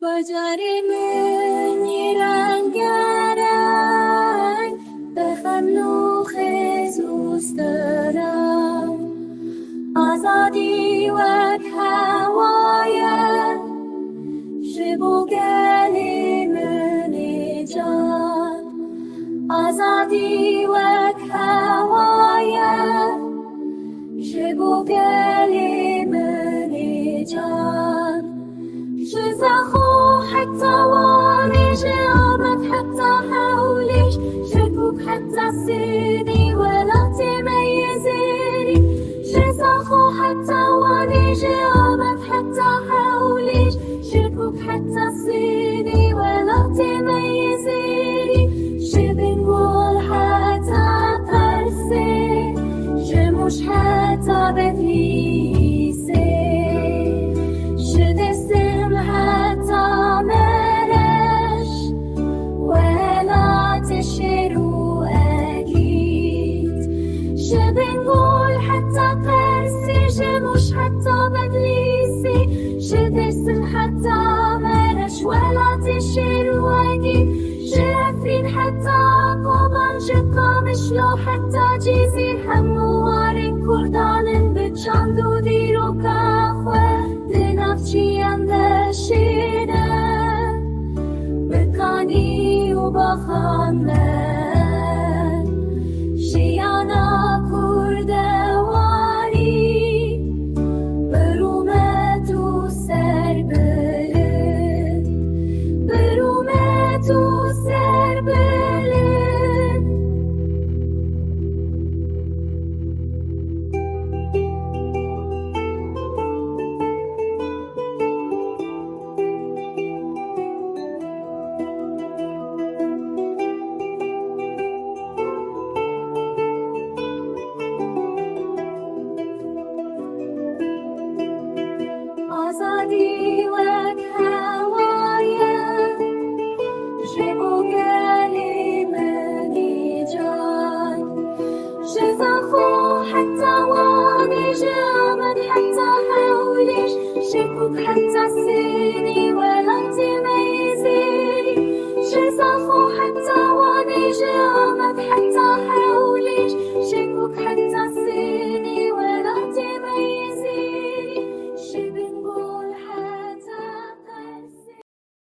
بجرمني رنگارنگ بخملو خیزوز دارم آزادی و هوایت شبو گلی منی جان آزادی و هوایت شبو گلی منی جان شزخو حتى واريش عابت حتى حوليش شكوك حتى سيني ولا تميزيني شزخو حتى واريش عابت حتى حوليش شكوك حتى سيني ولا تميزيني شبنقول حتى برسي شموش حتى بتليسي شدستم حتى مرش ولا تشرو أكيد شبنقول حتى قرسي شموش حتى بدليسي شدستم حتى مرش ولا تشرو أكيد شافرين حتى قبل شقا مشلو حتى جيزي حمو وارن كردان بتشاندو ديرو كاخوه دنافچی اندشینه بکانی و بخانه شیانا کردواری برومت و سر بلد برومت و سر بلد آزادی و هوایت شبو گلی منی جان شزخو حتى واني جامد حتى حوليش شكوك حتى سي